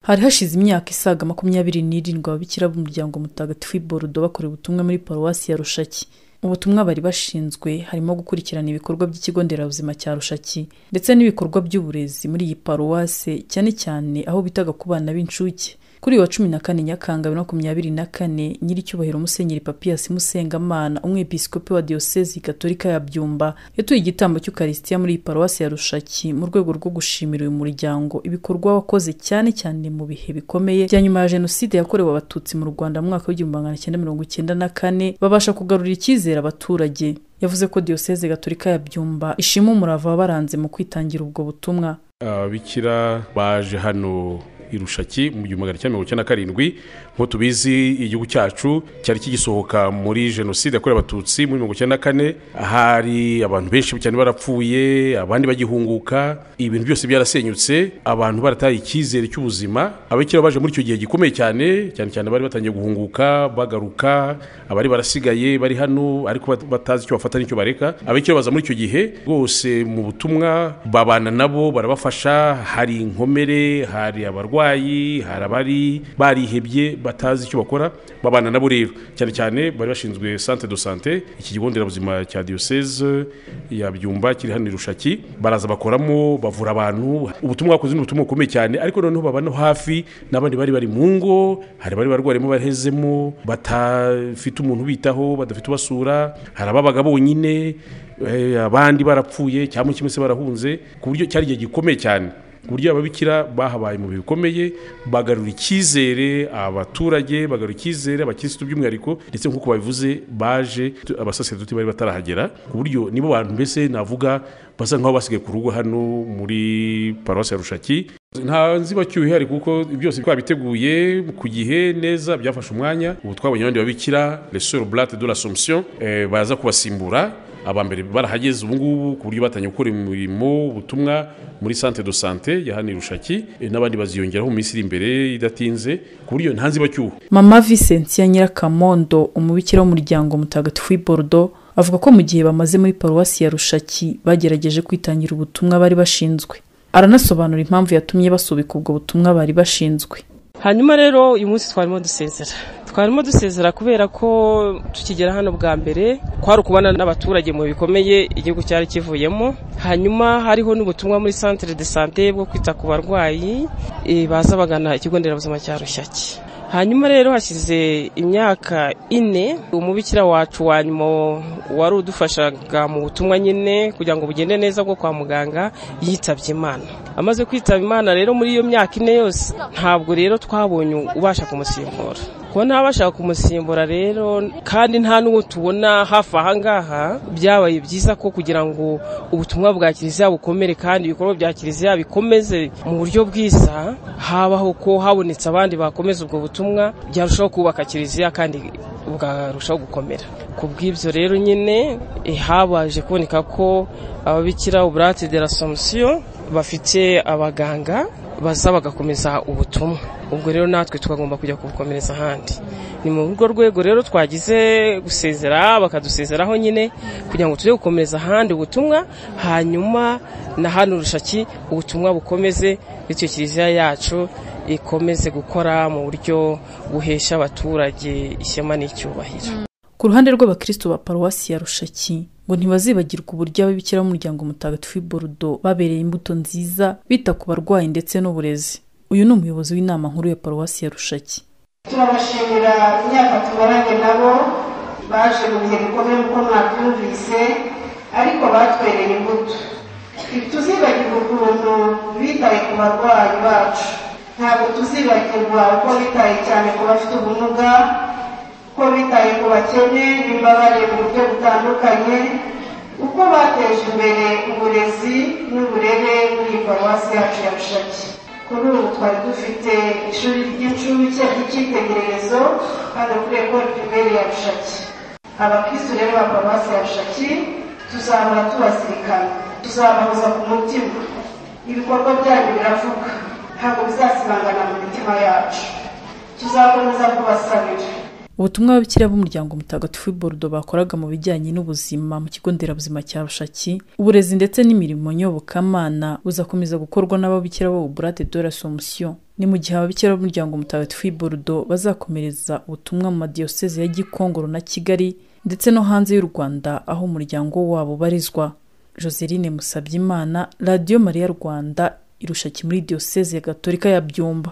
Hari hashize imyaka isaga 27 ababikira b'umuryango mutagatifu Bordeaux bakorewe ubutumwa muri paruwasi ya Rushaki. Ubutumwa bari bashinzwe harimo gukurikirana ibikorwa by'ikigo nderabuzima cya Rushaki ndetse n'ibikorwa by'uburezi muri iyi paruwase, cyane cyane aho bitaga ku bana b'incuke. Kuri wa 14 Nyakanga 2024 nyiricyubahiro Musenyeri Papias Musengamana, umwepiskopi wa Diocese Gatolika ya Byumba, yatuye igitambo cy'Ukaristiya muri paruwasi ya Rushaki mu rwego rwo gushimira uyu muryango ibikorwa wakoze cyane cyane mu bihe bikomeye bya nyuma ya Jenoside yakorewe Abatutsi mu Rwanda mu mwaka w'1994, babasha kugarurira icyizere abaturage. Yavuze ko Diocese Gatolika ya Byumba ishima umurava baranze mu kwitangira ubwo butumwa. Ababikira baje hano Rushaki mu 1997, nko tubizi igihugu cyacu cyari kigisohoka muri Jenoside yakorewe Abatutsi muri 1994. Hari abantu benshi cyane barapfuye, abandi bagihunguka, ibintu byose byarasenyutse, abantu barataye icyizere cy'ubuzima. Ababikira baje muri icyo gihe gikomeye cyane bari batangiye guhunguka bagaruka, abari barasigaye bari hano ariko batazi icyo bafata n'icyo bareka. Ababikira baza muri icyo gihe rwose mu butumwa, babana nabo barabafasha. Hari inkomere, hari abarwayi, hari abari barihebye batazi icyo bakora, babana nabo rero. Cyane bari bashinzwe centre de santé, iki kigo nderabuzima cya Diocese ya Byumba kiri hano Rushaki, baraza bakoramo bavura abantu. Ubutumwa bakoze n'ubutumwa bukomeye cyane, ariko noneho babano hafi n'abandi bari mu ngo, hari bari barwaremo bahezemo, batafite umuntu bitaho, badafite ubasura, hari ababaga bonyine, abandi barapfuye cyangwa kimwe se barahunze, ku buryo cyari igihe gikomeye cyane. Buryo ababikira bahabaye mu bikomeye, bagarura icyizere abaturage, bagarura icyizere abakirisitu by'umwihariko, ndetse nk'uko babivuze baje abasaserdoti bari batarahagera, ku buryo nibo bantu mbese navuga basa nkaho basigaye ku rugo hano muri paruwasi ya Rushaki. Nta nzibacyuye hari kuko byose twabiteguye ku gihe neza, byafashe umwanya. Ubu twabonye abandi babikira les sœurs oblates de l'Assomption baza kubasimbura. Abambere barahageze ubu ngubu ku buryo batanye gukora imirimo ubutumwa muri centre de santé ya hano Rushaki, n'abandi baziyongeraho mu minsi iri imbere idatinze, ku buryo nta nzibacyuye. Mama Vicentia Nyirakamondo, umubikira w'umuryango mutagatifu Bordeaux, avuga ko mu gihe bamaze muri paruwasi ya Rushaki bagerageje kwitangira ubutumwa bari bashinzwe. Aranasobanura impamvu yatumye basubika ubwo butumwa bari bashinzwe. Hanyuma rero uyu munsi twarimo dusezera kubera ko tukigera hano bwa mbere kwari ukubana n'abaturage mu bikomeye igihugu cyari kivuyemo. Hanyuma hariho n'ubutumwa muri centre de santé bwo kwita ku barwayi baza bagana ikigo nderabuzima cya Rushaki. Hanyuma rero hashize imyaka 4 umubikira wacu wanyuma wari udufashaga mu butumwa nyine kugira ngo bugende neza bwo kwa muganga yitabye Imana. Amaze kwitaba Imana rero muri iyo myaka 4 yose ntabwo rero twabonye ubasha kumusimbura. Ko ntabasha kumusimbura rero kandi nta n'uwo tubona hafi ahangaha, byabaye byiza ko kugira ngo ubutumwa bwa Kiliziya bukomere kandi ibikorwa bya Kiliziya bikomeze mu buryo bwiza, habaho ko habonetse abandi bakomeza ubwo butumwa, byarushaho kubaka Kiliziya kandi bugarushaho gukomera. Kubw'ibyo rero nyine habaje kuboneka ko ababikira Oblates de l'Assomption bafite abaganga baza bagakomeza ubutumwa. Ubwo rero natwe twagomba kujya kubukomereza ahandi. Ni mu rugo rwego rero twagize gusezera, bakadusezeraho nyine kugira ngo tujye gukomereza ahandi ubutumwa, hanyuma na hano Rushaki ubutumwa bukomeze, bityo Kiliziya yacu ikomeze gukora mu buryo buhesha abaturage ishema n'icyubahiro. Ku ruhande rw'abakristo ba paruwasi ya Rushaki ngo ntibazibagirwa uburyo ababikira b'umuryango mutagatifu Bordeaux babereye imbuto nziza bita ku barwayi ndetse n'uburezi. Uyu ni umuyobozi w'inama nkuru ya paruwasi ya Rushaki. Turabashimira imyaka tumaranye nabo, baje mu gihe bikomeye uko mwabyumvise, ariko batwereye imbuto. Tuzibagirwa ukuntu bitaye ku barwayi bacu, ntabwo tuzibagirwa uko bitaye cyane ku bafite ubumuga, uko bitaye ku bakene b'imbabare mu buryo butandukanye, uko bateje imbere uburezi n'uburere muri paruwasi yacu ya Rushaki. Kuri ubu twari dufite ishuri ry'incuke ry'icyitegererezo hano kuri Ecole Primaire ya Rushaki. Abakristo rero ba paruwasi ya Rushaki tuzahora tubazirikana, tuzabahoza ku mutima. Ibikorwa byanyu biravuga, ntabwo bizasibangana mu mitima yacu. Tuzakomeza kubasabira ubutumwa ababikira b'umuryango mutagatifu w'i Bordeaux bakoraga mu bijyanye n'ubuzima mu kigo nderabuzima cya Rushaki, uburezi ndetse n'imirimo nyobokamana buzakomeza gukorwa n'ababikira b'Oblate de l'Assomption. Ni mu gihe ababikira b'umuryango mutagatifu w'i Bordeaux bazakomereza ubutumwa mu madiyoseze ya Gikongoro na Kigali ndetse no hanze y'u Rwanda aho umuryango wabo barizwa. Joseline Musabyimana, Radio Maria Rwanda, i Rushaki muri diyoseze ya Gatolika ya Byumba.